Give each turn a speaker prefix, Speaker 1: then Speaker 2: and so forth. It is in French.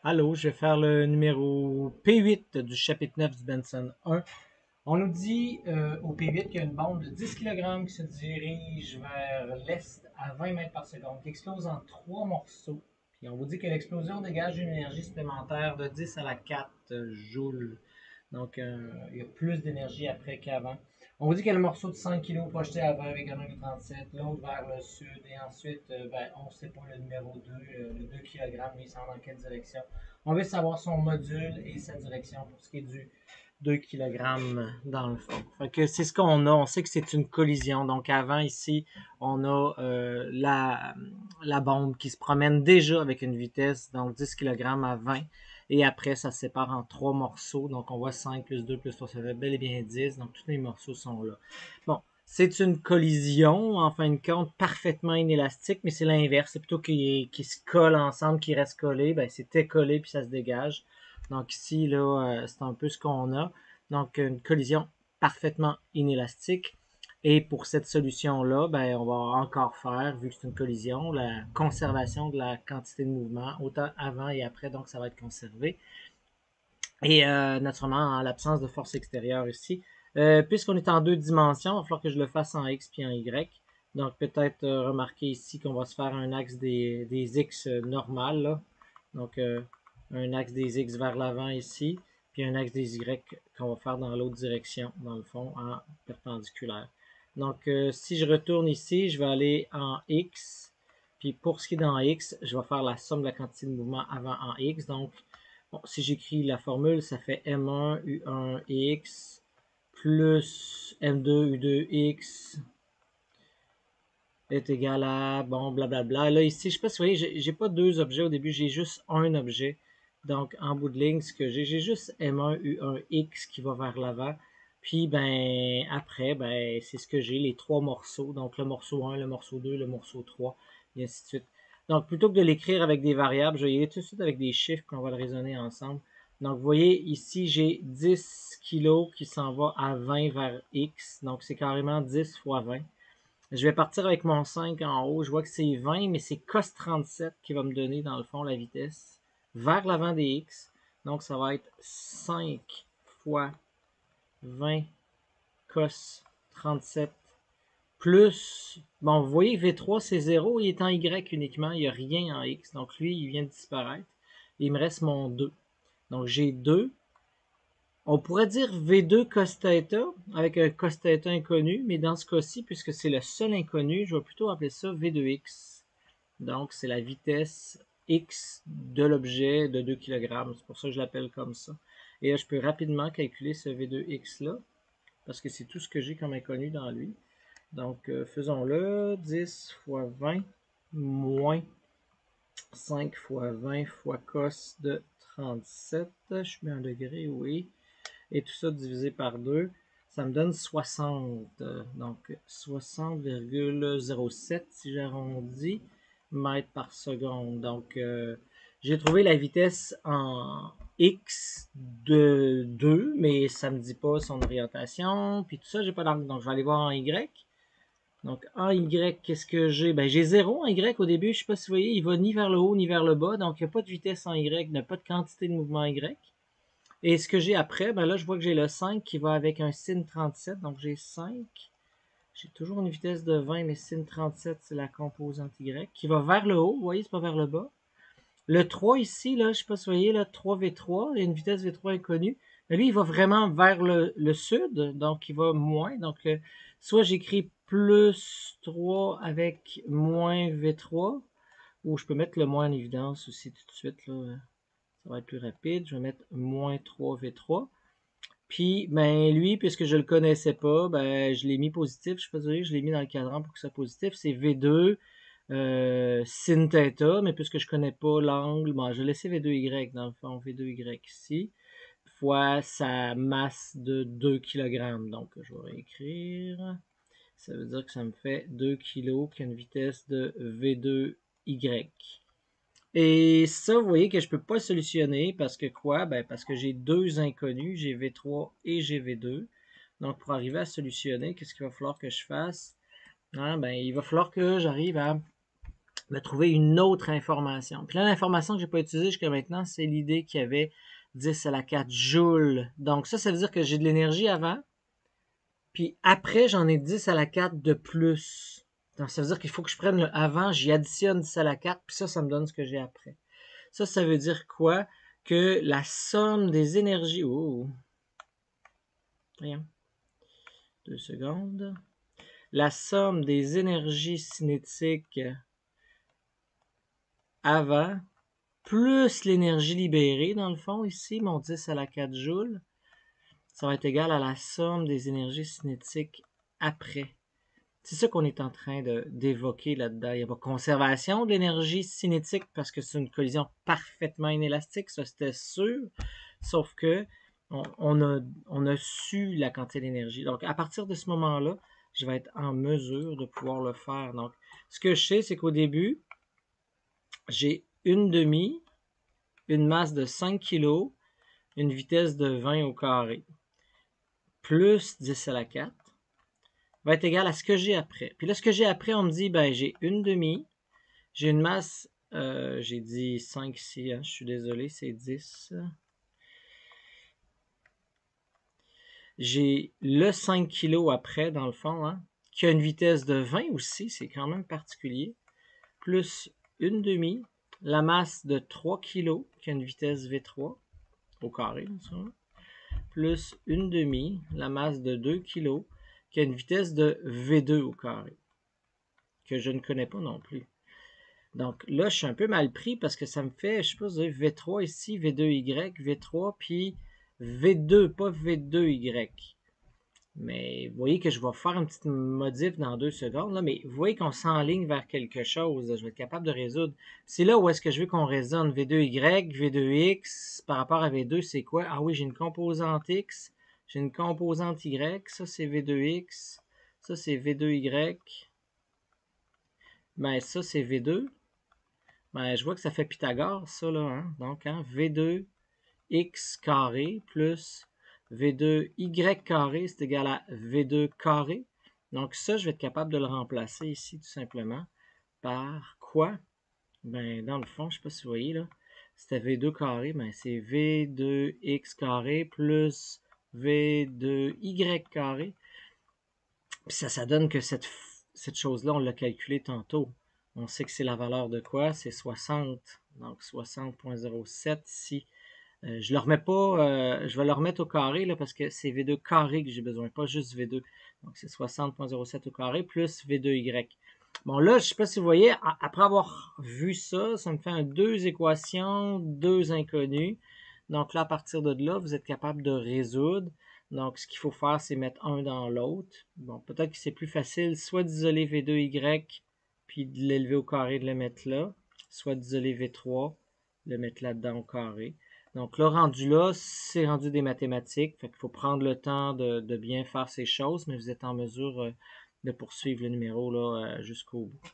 Speaker 1: Allô, je vais faire le numéro P8 du chapitre 9 du Benson 1. On nous dit au P8 qu'il y a une bombe de 10 kg qui se dirige vers l'est à 20 mètres par seconde, qui explose en 3 morceaux. Puis on vous dit que l'explosion dégage une énergie supplémentaire de 10 à la 4 joules. Donc il y a plus d'énergie après qu'avant. On vous dit qu'il y a le morceau de 5 kg projeté à 20 avec un angle 37, l'autre vers le sud, et ensuite, on ne sait pas le numéro 2, le 2 kg, mais il s'en va dans quelle direction. On veut savoir son module et sa direction pour ce qui est du 2 kg dans le fond. Fait que c'est ce qu'on a. On sait que c'est une collision. Donc avant ici, on a la bombe qui se promène déjà avec une vitesse, donc 10 kg à 20. Et après, ça se sépare en 3 morceaux. Donc on voit 5 plus 2 plus 3, ça fait bel et bien 10. Donc tous les morceaux sont là. Bon, c'est une collision, en fin de compte, parfaitement inélastique, mais c'est l'inverse. C'est plutôt qu'ils se collent ensemble, qu'ils restent collés. Ben, c'était collé puis ça se dégage. Donc ici, là, c'est un peu ce qu'on a. Donc une collision parfaitement inélastique. Et pour cette solution-là, ben, on va encore faire, vu que c'est une collision, la conservation de la quantité de mouvement, autant avant et après, donc ça va être conservé. Et naturellement, en l'absence de force extérieure ici, puisqu'on est en 2 dimensions, il va falloir que je le fasse en X puis en Y. Donc peut-être remarquer ici qu'on va se faire un axe des X normal, là. Donc un axe des X vers l'avant ici, puis un axe des Y qu'on va faire dans l'autre direction, dans le fond, en perpendiculaire. Donc si je retourne ici, je vais aller en X, puis pour ce qui est dans X, je vais faire la somme de la quantité de mouvement avant en X. Donc bon, si j'écris la formule, ça fait M1 U1X plus M2 U2X est égal à, bon, blablabla. Là, ici, je sais pas si vous voyez, j'ai pas deux objets au début, j'ai juste un objet. Donc, en bout de ligne, ce que j'ai juste M1 U1X qui va vers l'avant. Puis, ben, après, ben, c'est ce que j'ai, les 3 morceaux. Donc, le morceau 1, le morceau 2, le morceau 3, et ainsi de suite. Donc, plutôt que de l'écrire avec des variables, je vais y aller tout de suite avec des chiffres, qu'on va le raisonner ensemble. Donc, vous voyez, ici, j'ai 10 kg qui s'en va à 20 vers X. Donc, c'est carrément 10 fois 20. Je vais partir avec mon 5 en haut. Je vois que c'est 20, mais c'est cos 37 qui va me donner, dans le fond, la vitesse vers l'avant des X. Donc, ça va être 5 fois 20 cos 37 plus... Bon, vous voyez, V3, c'est 0. Il est en Y uniquement. Il n'y a rien en X. Donc, lui, il vient de disparaître. Il me reste mon 2. Donc, j'ai 2. On pourrait dire V2 cos theta avec un cos theta inconnu, mais dans ce cas-ci, puisque c'est le seul inconnu, je vais plutôt appeler ça V2x. Donc, c'est la vitesse x de l'objet de 2 kg. C'est pour ça que je l'appelle comme ça. Et là, je peux rapidement calculer ce V2x-là, parce que c'est tout ce que j'ai comme inconnu dans lui. Donc, faisons-le. 10 fois 20 moins 5 fois 20 fois cos de 37. Je mets un degré, oui. Et tout ça divisé par 2, ça me donne 60. Donc 60,07 si j'arrondis mètres par seconde. Donc j'ai trouvé la vitesse en X de 2, mais ça ne me dit pas son orientation. Puis tout ça, j'ai pas d'angle. Donc je vais aller voir en Y. Donc en Y, qu'est-ce que j'ai? Ben j'ai 0 en Y au début. Je ne sais pas si vous voyez, il va ni vers le haut ni vers le bas. Donc il n'y a pas de vitesse en Y, il n'y a pas de quantité de mouvement Y. Et ce que j'ai après, ben là, je vois que j'ai le 5 qui va avec un sin 37. Donc, j'ai 5. J'ai toujours une vitesse de 20, mais sin 37, c'est la composante Y, qui va vers le haut. Vous voyez, c'est pas vers le bas. Le 3 ici, là, je ne sais pas si vous voyez, là, 3V3, il y a une vitesse V3 inconnue. Mais lui, il va vraiment vers le sud, donc il va moins. Donc, soit j'écris plus 3 avec moins V3, ou je peux mettre le moins en évidence aussi tout de suite, là. Ça va être plus rapide. Je vais mettre moins 3V3. Puis, ben, lui, puisque je le connaissais pas, ben, je l'ai mis positif. Je sais pas si je l'ai mis dans le cadran pour que ça soit positif. C'est V2 sin theta, mais puisque je connais pas l'angle, bon, je vais laisser V2Y dans le fond, V2Y ici, fois sa masse de 2 kg. Donc, je vais réécrire. Ça veut dire que ça me fait 2 kg qui a une vitesse de V2Y. Et ça, vous voyez que je ne peux pas solutionner parce que quoi? Ben, parce que j'ai deux inconnus, j'ai V3 et j'ai V2. Donc, pour arriver à solutionner, qu'est-ce qu'il va falloir que je fasse? Ben, il va falloir que j'arrive à me trouver une autre information. Puis là, l'information que j'ai pas utilisée jusqu'à maintenant, c'est l'idée qu'il y avait 10 à la 4 joules. Donc ça veut dire que j'ai de l'énergie avant, puis après, j'en ai 10 à la 4 de plus. Donc ça veut dire qu'il faut que je prenne le avant, j'y additionne 10 à la 4, puis ça me donne ce que j'ai après. Ça veut dire quoi? Que la somme des énergies... Oh! Rien. 2 secondes. La somme des énergies cinétiques avant, plus l'énergie libérée, dans le fond, ici, mon 10 à la 4 joules, ça va être égal à la somme des énergies cinétiques après. C'est ça qu'on est en train d'évoquer là-dedans. Il n'y a pas conservation de l'énergie cinétique parce que c'est une collision parfaitement inélastique, ça c'était sûr, sauf que on a su la quantité d'énergie. Donc à partir de ce moment-là, je vais être en mesure de pouvoir le faire. Donc ce que je sais, c'est qu'au début, j'ai une demi, une masse de 5 kg, une vitesse de 20 au carré, plus 10 à la 4, va être égal à ce que j'ai après. Puis là, ce que j'ai après, on me dit, ben j'ai une demi, j'ai une masse, j'ai dit 5 ici, hein, je suis désolé, c'est 10. J'ai le 5 kg après, dans le fond, hein, qui a une vitesse de 20 aussi, c'est quand même particulier, plus une demi, la masse de 3 kg, qui a une vitesse V3, au carré, plus une demi, la masse de 2 kg, qui a une vitesse de V2 au carré, que je ne connais pas non plus. Donc là, je suis un peu mal pris parce que ça me fait, je sais pas, V3 ici, V2Y, V3, puis V2, pas V2Y. Mais vous voyez que je vais faire une petite modif dans 2 secondes, là, mais vous voyez qu'on s'enligne vers quelque chose, là, je vais être capable de résoudre. C'est là où est-ce que je veux qu'on raisonne. V2Y, V2X, par rapport à V2, c'est quoi? Ah oui, j'ai une composante X, j'ai une composante Y, ça c'est V2X, ça c'est V2Y, ben ça c'est V2. Ben, je vois que ça fait Pythagore, ça, là. Hein? Donc, hein, V2x carré plus V2y carré, c'est égal à V2 carré. Donc, ça, je vais être capable de le remplacer ici, tout simplement, par quoi? Ben, dans le fond, je ne sais pas si vous voyez, là, c'était V2 carré, ben, c'est V2x carré plus V2y carré. Puis ça donne que cette chose-là, on l'a calculé tantôt. On sait que c'est la valeur de quoi? C'est 60. Donc 60.07 ici. Je le remets pas, je vais le remettre au carré là, parce que c'est V2 carré que j'ai besoin, pas juste V2. Donc c'est 60.07 au carré plus V2Y. Bon là, je ne sais pas si vous voyez, après avoir vu ça, ça me fait deux équations, deux inconnues. Donc là, à partir de là, vous êtes capable de résoudre. Donc, ce qu'il faut faire, c'est mettre un dans l'autre. Bon, peut-être que c'est plus facile, soit d'isoler V2Y, puis de l'élever au carré, de le mettre là, soit d'isoler V3, le mettre là-dedans au carré. Donc là, rendu là, c'est rendu des mathématiques. Fait qu'il faut prendre le temps de bien faire ces choses, mais vous êtes en mesure de poursuivre le numéro là, jusqu'au bout.